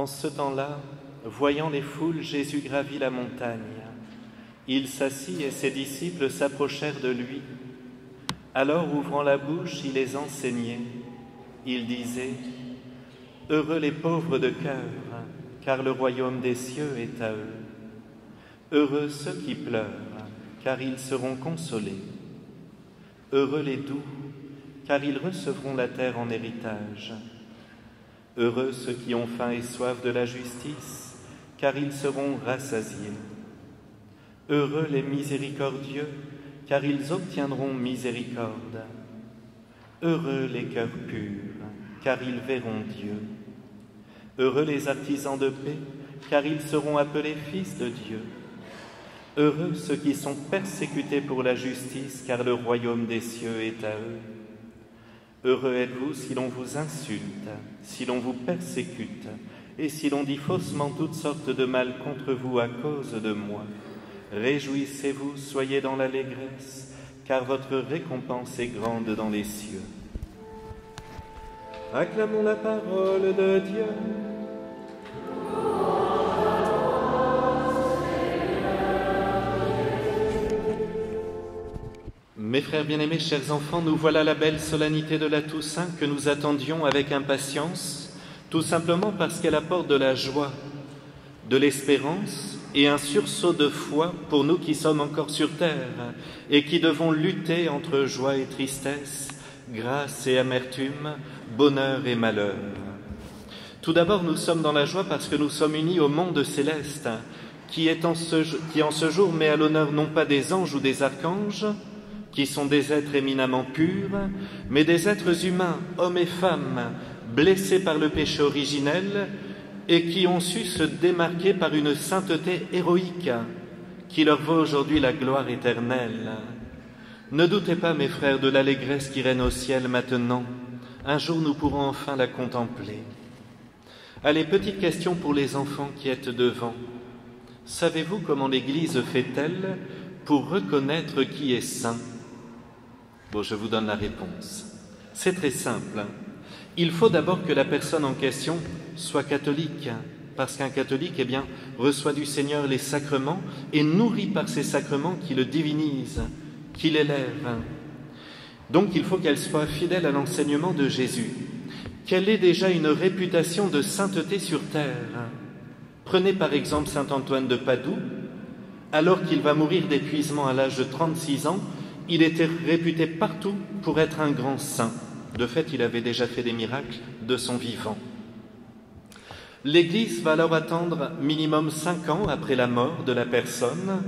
En ce temps-là, voyant les foules, Jésus gravit la montagne. Il s'assit et ses disciples s'approchèrent de lui. Alors, ouvrant la bouche, il les enseignait. Il disait : « Heureux les pauvres de cœur, car le royaume des cieux est à eux. Heureux ceux qui pleurent, car ils seront consolés. Heureux les doux, car ils recevront la terre en héritage. Heureux ceux qui ont faim et soif de la justice, car ils seront rassasiés. Heureux les miséricordieux, car ils obtiendront miséricorde. Heureux les cœurs purs, car ils verront Dieu. Heureux les artisans de paix, car ils seront appelés fils de Dieu. Heureux ceux qui sont persécutés pour la justice, car le royaume des cieux est à eux. Heureux êtes-vous si l'on vous insulte, si l'on vous persécute, et si l'on dit faussement toutes sortes de mal contre vous à cause de moi. Réjouissez-vous, soyez dans l'allégresse, car votre récompense est grande dans les cieux. Acclamons la parole de Dieu. Mes frères bien-aimés, chers enfants, nous voilà la belle solennité de la Toussaint que nous attendions avec impatience, tout simplement parce qu'elle apporte de la joie, de l'espérance et un sursaut de foi pour nous qui sommes encore sur terre et qui devons lutter entre joie et tristesse, grâce et amertume, bonheur et malheur. Tout d'abord, nous sommes dans la joie parce que nous sommes unis au monde céleste qui en ce jour met à l'honneur non pas des anges ou des archanges, qui sont des êtres éminemment purs, mais des êtres humains, hommes et femmes, blessés par le péché originel et qui ont su se démarquer par une sainteté héroïque qui leur vaut aujourd'hui la gloire éternelle. Ne doutez pas, mes frères, de l'allégresse qui règne au ciel maintenant. Un jour, nous pourrons enfin la contempler. Allez, petite question pour les enfants qui êtes devant. Savez-vous comment l'Église fait-elle pour reconnaître qui est saint ? Bon, je vous donne la réponse. C'est très simple. Il faut d'abord que la personne en question soit catholique, parce qu'un catholique, reçoit du Seigneur les sacrements et nourri par ces sacrements qui le divinisent, qui l'élèvent. Donc il faut qu'elle soit fidèle à l'enseignement de Jésus, qu'elle ait déjà une réputation de sainteté sur terre. Prenez par exemple saint Antoine de Padoue. Alors qu'il va mourir d'épuisement à l'âge de 36 ans, il était réputé partout pour être un grand saint. De fait, il avait déjà fait des miracles de son vivant. L'Église va alors attendre minimum 5 ans après la mort de la personne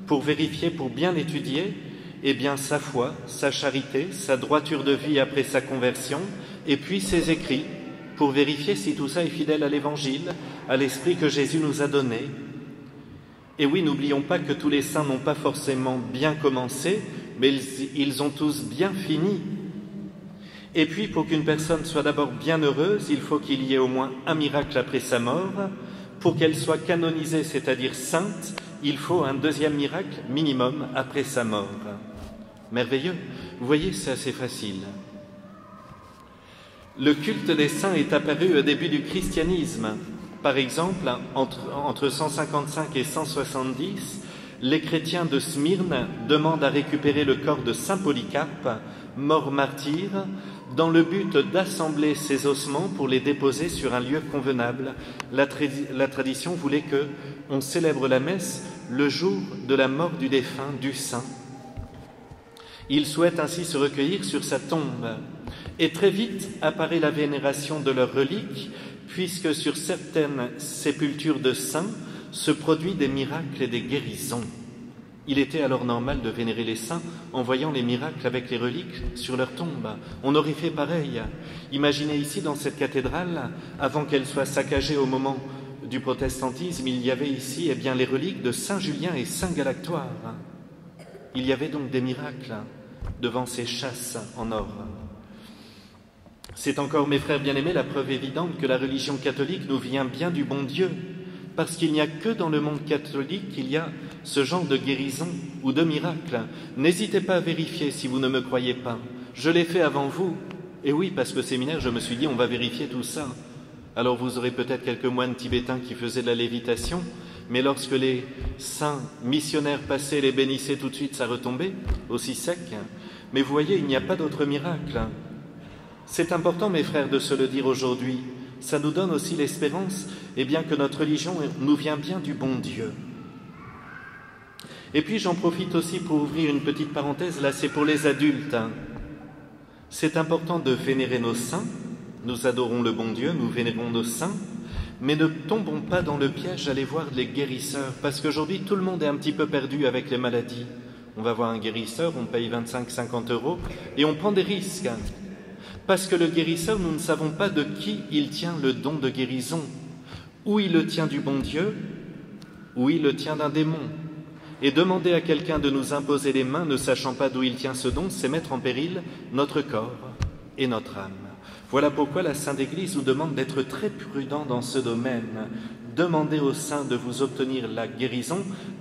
pour vérifier, pour bien étudier sa foi, sa charité, sa droiture de vie après sa conversion, et puis ses écrits, pour vérifier si tout ça est fidèle à l'Évangile, à l'esprit que Jésus nous a donné. Et oui, n'oublions pas que tous les saints n'ont pas forcément bien commencé, mais ils ont tous bien fini. Et puis, pour qu'une personne soit d'abord bien heureuse, il faut qu'il y ait au moins un miracle après sa mort. Pour qu'elle soit canonisée, c'est-à-dire sainte, il faut un deuxième miracle minimum après sa mort. Merveilleux. Vous voyez, c'est assez facile. Le culte des saints est apparu au début du christianisme. Par exemple, entre 155 et 170, les chrétiens de Smyrne demandent à récupérer le corps de saint Polycarpe, mort martyr, dans le but d'assembler ses ossements pour les déposer sur un lieu convenable. La tradition voulait qu'on célèbre la messe le jour de la mort du défunt, du saint. Ils souhaitent ainsi se recueillir sur sa tombe. Et très vite apparaît la vénération de leurs reliques, puisque sur certaines sépultures de saints se produisent des miracles et des guérisons. Il était alors normal de vénérer les saints en voyant les miracles avec les reliques sur leur tombe. On aurait fait pareil. Imaginez ici, dans cette cathédrale, avant qu'elle soit saccagée au moment du protestantisme, il y avait ici les reliques de saint Julien et saint Galactoire. Il y avait donc des miracles devant ces chasses en or. C'est encore, mes frères bien-aimés, la preuve évidente que la religion catholique nous vient bien du bon Dieu, parce qu'il n'y a que dans le monde catholique qu'il y a ce genre de guérison ou de miracle. N'hésitez pas à vérifier si vous ne me croyez pas. Je l'ai fait avant vous. Et oui, parce qu'au séminaire, je me suis dit, on va vérifier tout ça. Alors vous aurez peut-être quelques moines tibétains qui faisaient de la lévitation, mais lorsque les saints missionnaires passaient et les bénissaient, tout de suite ça retombait, aussi sec. Mais vous voyez, il n'y a pas d'autre miracle. C'est important, mes frères, de se le dire aujourd'hui. Ça nous donne aussi l'espérance, et bien que notre religion nous vient bien du bon Dieu. Et puis j'en profite aussi pour ouvrir une petite parenthèse, là c'est pour les adultes. C'est important de vénérer nos saints, nous adorons le bon Dieu, nous vénérons nos saints, mais ne tombons pas dans le piège d'aller voir les guérisseurs, parce qu'aujourd'hui tout le monde est un petit peu perdu avec les maladies. On va voir un guérisseur, on paye 25-50 € et on prend des risques. Parce que le guérisseur, nous ne savons pas de qui il tient le don de guérison. Ou il le tient du bon Dieu, ou il le tient d'un démon. Et demander à quelqu'un de nous imposer les mains, ne sachant pas d'où il tient ce don, c'est mettre en péril notre corps et notre âme. Voilà pourquoi la Sainte Église nous demande d'être très prudents dans ce domaine. Demandez aux saints de vous obtenir la guérison,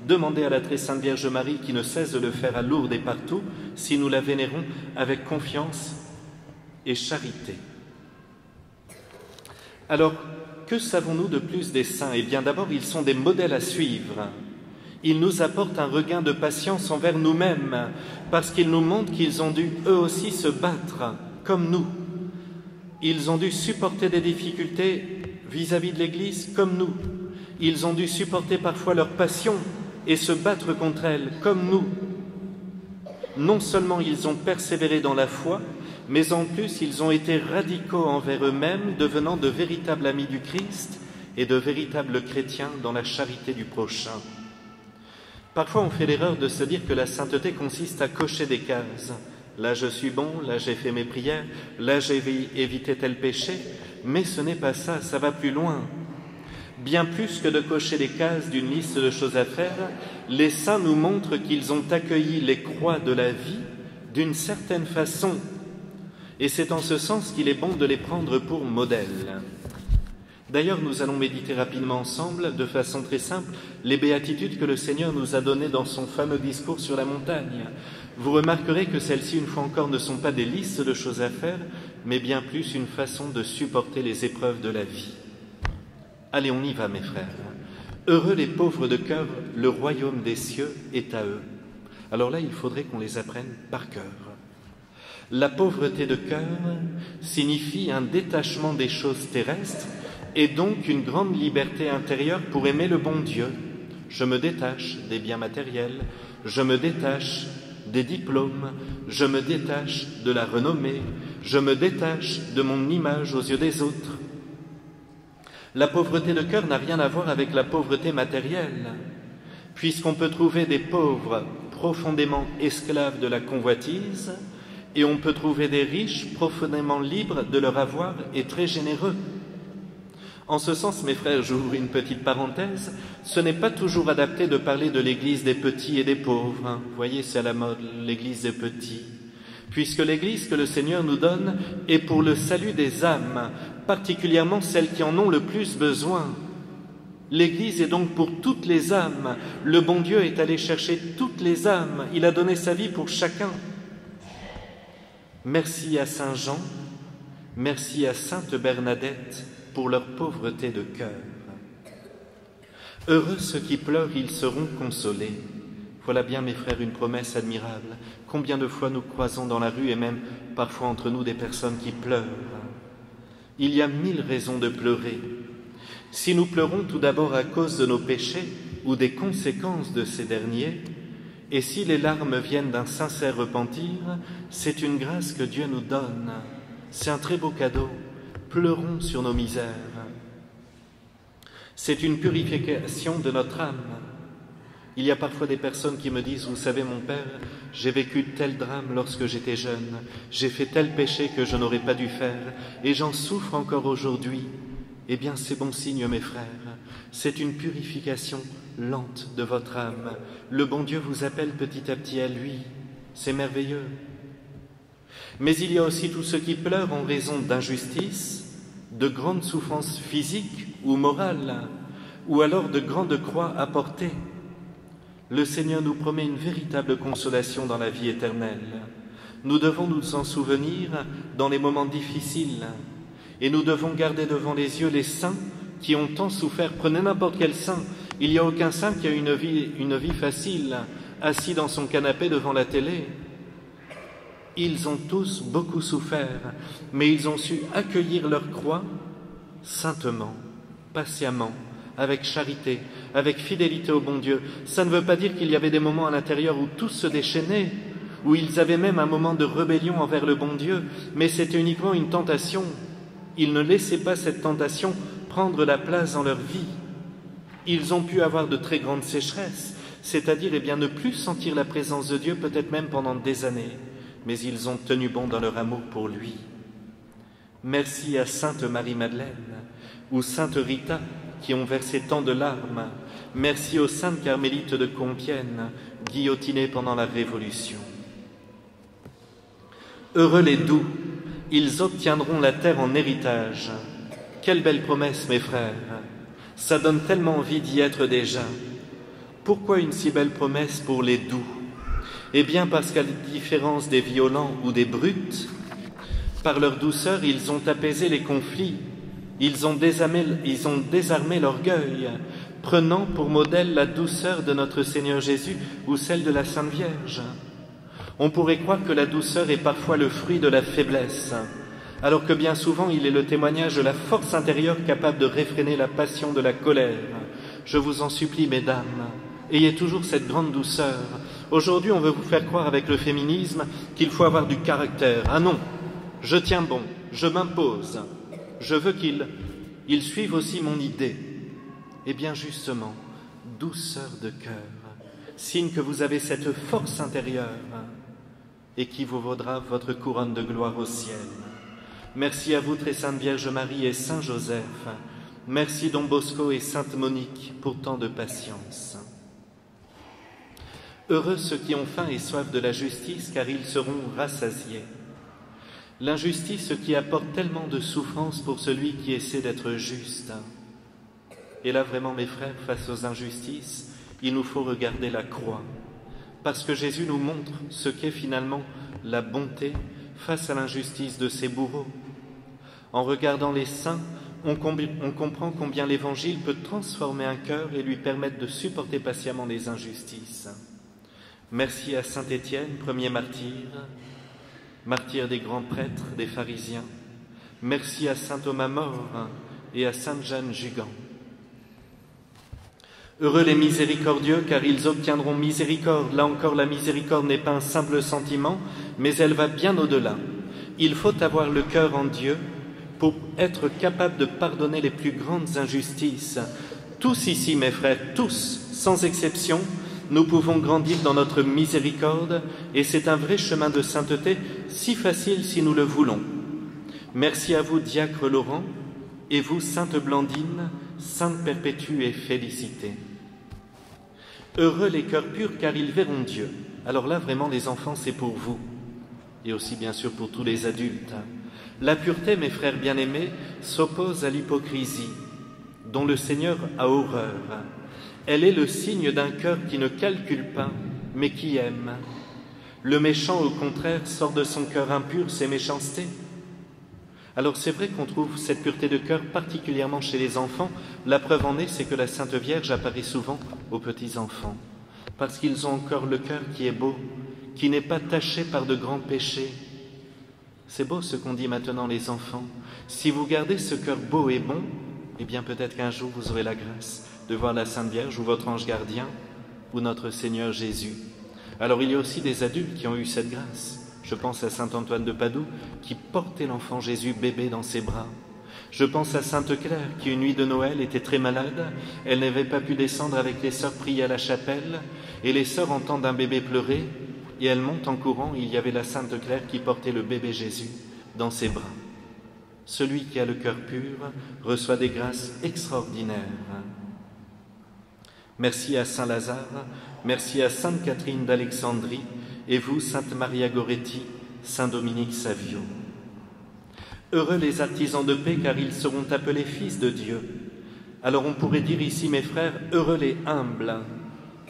demandez à la très sainte Vierge Marie qui ne cesse de le faire à Lourdes et partout, si nous la vénérons avec confiance et charité. Alors, que savons-nous de plus des saints? Eh bien, d'abord, ils sont des modèles à suivre. Ils nous apportent un regain de patience envers nous-mêmes, parce qu'ils nous montrent qu'ils ont dû eux aussi se battre, comme nous. Ils ont dû supporter des difficultés vis-à-vis de l'Église, comme nous. Ils ont dû supporter parfois leur passion et se battre contre elle, comme nous. Non seulement ils ont persévéré dans la foi, mais en plus ils ont été radicaux envers eux-mêmes, devenant de véritables amis du Christ et de véritables chrétiens dans la charité du prochain. Parfois on fait l'erreur de se dire que la sainteté consiste à cocher des cases. Là je suis bon, là j'ai fait mes prières, là j'ai évité tel péché, mais ce n'est pas ça, ça va plus loin. Bien plus que de cocher les cases d'une liste de choses à faire, les saints nous montrent qu'ils ont accueilli les croix de la vie d'une certaine façon. Et c'est en ce sens qu'il est bon de les prendre pour modèles. D'ailleurs, nous allons méditer rapidement ensemble, de façon très simple, les béatitudes que le Seigneur nous a données dans son fameux discours sur la montagne. Vous remarquerez que celles-ci, une fois encore, ne sont pas des listes de choses à faire, mais bien plus une façon de supporter les épreuves de la vie. Allez, on y va, mes frères. Heureux les pauvres de cœur, le royaume des cieux est à eux. Alors là, il faudrait qu'on les apprenne par cœur. La pauvreté de cœur signifie un détachement des choses terrestres et donc une grande liberté intérieure pour aimer le bon Dieu. Je me détache des biens matériels, je me détache des diplômes, je me détache de la renommée, je me détache de mon image aux yeux des autres. La pauvreté de cœur n'a rien à voir avec la pauvreté matérielle, puisqu'on peut trouver des pauvres profondément esclaves de la convoitise, et on peut trouver des riches profondément libres de leur avoir et très généreux. En ce sens, mes frères, j'ouvre une petite parenthèse, ce n'est pas toujours adapté de parler de l'église des petits et des pauvres. Vous voyez, c'est à la mode, l'église des petits. Puisque l'église que le Seigneur nous donne est pour le salut des âmes, particulièrement celles qui en ont le plus besoin. L'église est donc pour toutes les âmes. Le bon Dieu est allé chercher toutes les âmes. Il a donné sa vie pour chacun. Merci à Saint Jean, merci à Sainte Bernadette pour leur pauvreté de cœur. Heureux ceux qui pleurent, ils seront consolés. Voilà bien, mes frères, une promesse admirable. Combien de fois nous croisons dans la rue et même parfois entre nous des personnes qui pleurent. Il y a 1000 raisons de pleurer. Si nous pleurons tout d'abord à cause de nos péchés ou des conséquences de ces derniers, et si les larmes viennent d'un sincère repentir, c'est une grâce que Dieu nous donne. C'est un très beau cadeau. Pleurons sur nos misères. C'est une purification de notre âme. Il y a parfois des personnes qui me disent « Vous savez, mon père, j'ai vécu tel drame lorsque j'étais jeune. J'ai fait tel péché que je n'aurais pas dû faire, et j'en souffre encore aujourd'hui. » Eh bien, c'est bon signe, mes frères. C'est une purification lente de votre âme. Le bon Dieu vous appelle petit à petit à lui. C'est merveilleux. Mais il y a aussi tous ceux qui pleurent en raison d'injustice, de grandes souffrances physiques ou morales, ou alors de grandes croix à porter. Le Seigneur nous promet une véritable consolation dans la vie éternelle. Nous devons nous en souvenir dans les moments difficiles. Et nous devons garder devant les yeux les saints qui ont tant souffert. Prenez n'importe quel saint. Il n'y a aucun saint qui a une vie facile, assis dans son canapé devant la télé. Ils ont tous beaucoup souffert, mais ils ont su accueillir leur croix saintement, patiemment, avec charité, avec fidélité au bon Dieu. Ça ne veut pas dire qu'il y avait des moments à l'intérieur où tous se déchaînaient, où ils avaient même un moment de rébellion envers le bon Dieu, mais c'était uniquement une tentation. Ils ne laissaient pas cette tentation prendre la place dans leur vie. Ils ont pu avoir de très grandes sécheresses, c'est-à-dire ne plus sentir la présence de Dieu, peut-être même pendant des années, mais ils ont tenu bon dans leur amour pour lui. Merci à Sainte Marie-Madeleine ou Sainte Rita qui ont versé tant de larmes. Merci aux saintes carmélites de Compiègne, guillotinées pendant la Révolution. Heureux les doux, ils obtiendront la terre en héritage. Quelle belle promesse, mes frères! Ça donne tellement envie d'y être déjà. Pourquoi une si belle promesse pour les doux? Eh bien parce qu'à la différence des violents ou des brutes, par leur douceur, ils ont apaisé les conflits, ils ont désarmé l'orgueil, prenant pour modèle la douceur de notre Seigneur Jésus ou celle de la Sainte Vierge. On pourrait croire que la douceur est parfois le fruit de la faiblesse, alors que bien souvent il est le témoignage de la force intérieure capable de réfréner la passion de la colère. Je vous en supplie, mesdames, ayez toujours cette grande douceur. Aujourd'hui, on veut vous faire croire avec le féminisme qu'il faut avoir du caractère. Ah non, je tiens bon, je m'impose, je veux qu'ils suivent aussi mon idée. Eh bien justement, douceur de cœur, signe que vous avez cette force intérieure et qui vous vaudra votre couronne de gloire au ciel. Merci à vous, très sainte Vierge Marie et Saint Joseph. Merci Don Bosco et Sainte Monique pour tant de patience. Heureux ceux qui ont faim et soif de la justice, car ils seront rassasiés. L'injustice qui apporte tellement de souffrance pour celui qui essaie d'être juste. Et là, vraiment, mes frères, face aux injustices, il nous faut regarder la croix. Parce que Jésus nous montre ce qu'est finalement la bonté face à l'injustice de ses bourreaux. En regardant les saints, on comprend combien l'Évangile peut transformer un cœur et lui permettre de supporter patiemment les injustices. Merci à Saint Étienne, premier martyr, martyr des grands prêtres, des pharisiens. Merci à Saint Thomas More et à Sainte Jeanne Jugan. Heureux les miséricordieux, car ils obtiendront miséricorde. Là encore, la miséricorde n'est pas un simple sentiment, mais elle va bien au-delà. Il faut avoir le cœur en Dieu pour être capable de pardonner les plus grandes injustices. Tous ici, mes frères, tous, sans exception, nous pouvons grandir dans notre miséricorde, et c'est un vrai chemin de sainteté, si facile si nous le voulons. Merci à vous, diacre Laurent, et vous, Sainte Blandine, Sainte Perpétue et Félicité. Heureux les cœurs purs, car ils verront Dieu. Alors là, vraiment, les enfants, c'est pour vous, et aussi bien sûr pour tous les adultes. La pureté, mes frères bien-aimés, s'oppose à l'hypocrisie, dont le Seigneur a horreur. Elle est le signe d'un cœur qui ne calcule pas, mais qui aime. Le méchant, au contraire, sort de son cœur impur ses méchancetés. Alors c'est vrai qu'on trouve cette pureté de cœur particulièrement chez les enfants. La preuve en est, c'est que la Sainte Vierge apparaît souvent aux petits-enfants, parce qu'ils ont encore le cœur qui est beau, qui n'est pas taché par de grands péchés. C'est beau ce qu'ont dit maintenant les enfants. Si vous gardez ce cœur beau et bon, eh bien peut-être qu'un jour vous aurez la grâce de voir la Sainte Vierge ou votre ange gardien ou notre Seigneur Jésus. Alors il y a aussi des adultes qui ont eu cette grâce. Je pense à saint Antoine de Padoue qui portait l'enfant Jésus bébé dans ses bras. Je pense à sainte Claire qui, une nuit de Noël, était très malade. Elle n'avait pas pu descendre avec les sœurs prier à la chapelle, et les sœurs entendent un bébé pleurer, et elles montent en courant. Il y avait la sainte Claire qui portait le bébé Jésus dans ses bras. Celui qui a le cœur pur reçoit des grâces extraordinaires. Merci à saint Lazare, merci à sainte Catherine d'Alexandrie, et vous, sainte Maria Goretti, saint Dominique Savio. Heureux les artisans de paix, car ils seront appelés fils de Dieu. Alors on pourrait dire ici, mes frères, heureux les humbles,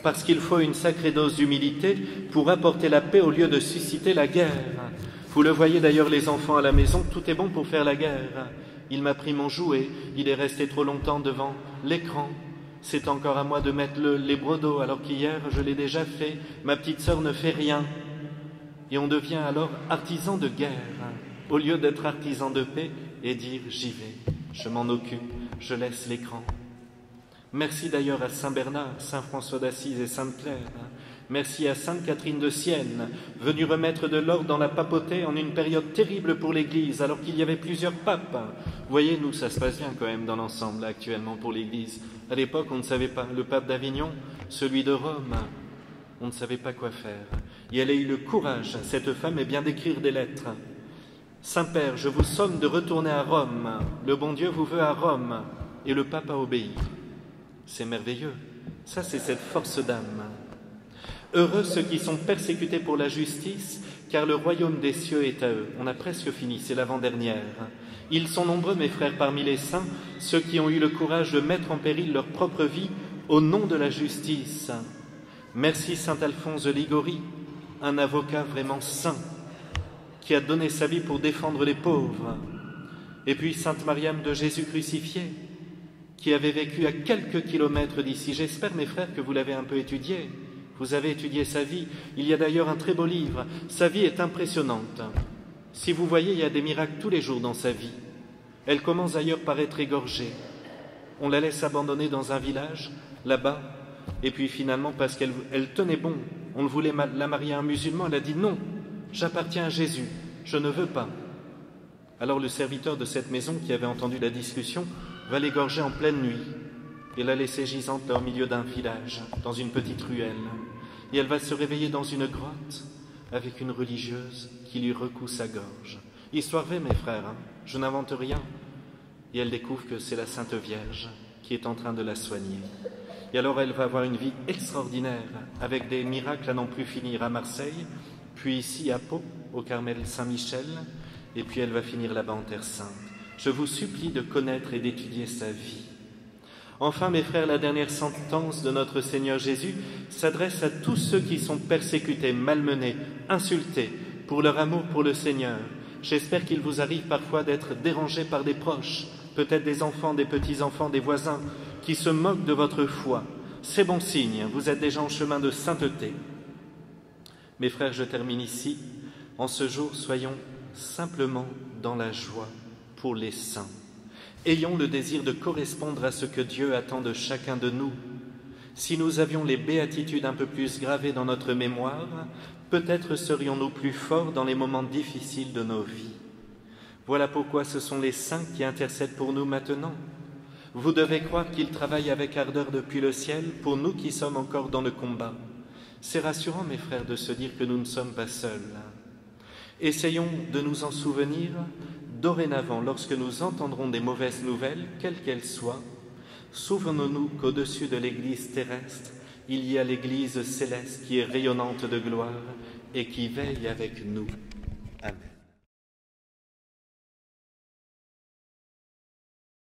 parce qu'il faut une sacrée dose d'humilité pour apporter la paix au lieu de susciter la guerre. Vous le voyez d'ailleurs, les enfants à la maison, tout est bon pour faire la guerre. Il m'a pris mon jouet, il est resté trop longtemps devant l'écran. C'est encore à moi de mettre les brodeaux, alors qu'hier je l'ai déjà fait. Ma petite sœur ne fait rien. Et on devient alors artisan de guerre, au lieu d'être artisan de paix et dire « j'y vais, je m'en occupe, je laisse l'écran ». Merci d'ailleurs à Saint Bernard, Saint François d'Assise et Sainte Claire. Merci à Sainte Catherine de Sienne, venue remettre de l'ordre dans la papauté en une période terrible pour l'Église, alors qu'il y avait plusieurs papes. Vous voyez, nous, ça se passe bien quand même dans l'ensemble, actuellement, pour l'Église. À l'époque, on ne savait pas. Le pape d'Avignon, celui de Rome, on ne savait pas quoi faire. Et elle a eu le courage, cette femme, eh bien, d'écrire des lettres. Saint-Père, je vous somme de retourner à Rome. Le bon Dieu vous veut à Rome. Et le pape a obéi. C'est merveilleux. Ça, c'est cette force d'âme. Heureux ceux qui sont persécutés pour la justice, car le royaume des cieux est à eux. On a presque fini, c'est l'avant-dernière. Ils sont nombreux, mes frères, parmi les saints, ceux qui ont eu le courage de mettre en péril leur propre vie au nom de la justice. Merci Saint Alphonse de Liguori, un avocat vraiment saint, qui a donné sa vie pour défendre les pauvres. Et puis Sainte Mariam de Jésus crucifié, qui avait vécu à quelques kilomètres d'ici. J'espère, mes frères, que vous l'avez un peu étudié. Vous avez étudié sa vie. Il y a d'ailleurs un très beau livre. Sa vie est impressionnante. Si vous voyez, il y a des miracles tous les jours dans sa vie. Elle commence d'ailleurs par être égorgée. On la laisse abandonner dans un village, là-bas, et puis finalement, parce qu'elle tenait bon, on voulait la marier à un musulman, elle a dit non, j'appartiens à Jésus, je ne veux pas. Alors le serviteur de cette maison, qui avait entendu la discussion, va l'égorger en pleine nuit et la laisser gisante là au milieu d'un village, dans une petite ruelle. Et elle va se réveiller dans une grotte avec une religieuse qui lui recoue sa gorge. Histoire vraie, mes frères, hein, je n'invente rien. Et elle découvre que c'est la Sainte Vierge qui est en train de la soigner. Et alors elle va avoir une vie extraordinaire, avec des miracles à n'en plus finir à Marseille, puis ici à Pau, au Carmel Saint-Michel, et puis elle va finir là-bas en Terre Sainte. Je vous supplie de connaître et d'étudier sa vie. Enfin, mes frères, la dernière sentence de notre Seigneur Jésus s'adresse à tous ceux qui sont persécutés, malmenés, insultés pour leur amour pour le Seigneur. J'espère qu'il vous arrive parfois d'être dérangés par des proches, peut-être des enfants, des petits-enfants, des voisins, qui se moquent de votre foi. C'est bon signe, vous êtes déjà en chemin de sainteté. Mes frères, je termine ici. En ce jour, soyons simplement dans la joie pour les saints. Ayons le désir de correspondre à ce que Dieu attend de chacun de nous. Si nous avions les béatitudes un peu plus gravées dans notre mémoire, peut-être serions-nous plus forts dans les moments difficiles de nos vies. Voilà pourquoi ce sont les saints qui intercèdent pour nous maintenant. Vous devez croire qu'ils travaillent avec ardeur depuis le ciel pour nous qui sommes encore dans le combat. C'est rassurant, mes frères, de se dire que nous ne sommes pas seuls. Essayons de nous en souvenir dorénavant, lorsque nous entendrons des mauvaises nouvelles, quelles qu'elles soient. Souvenons-nous qu'au-dessus de l'Église terrestre, il y a l'Église céleste qui est rayonnante de gloire et qui veille avec nous. Amen.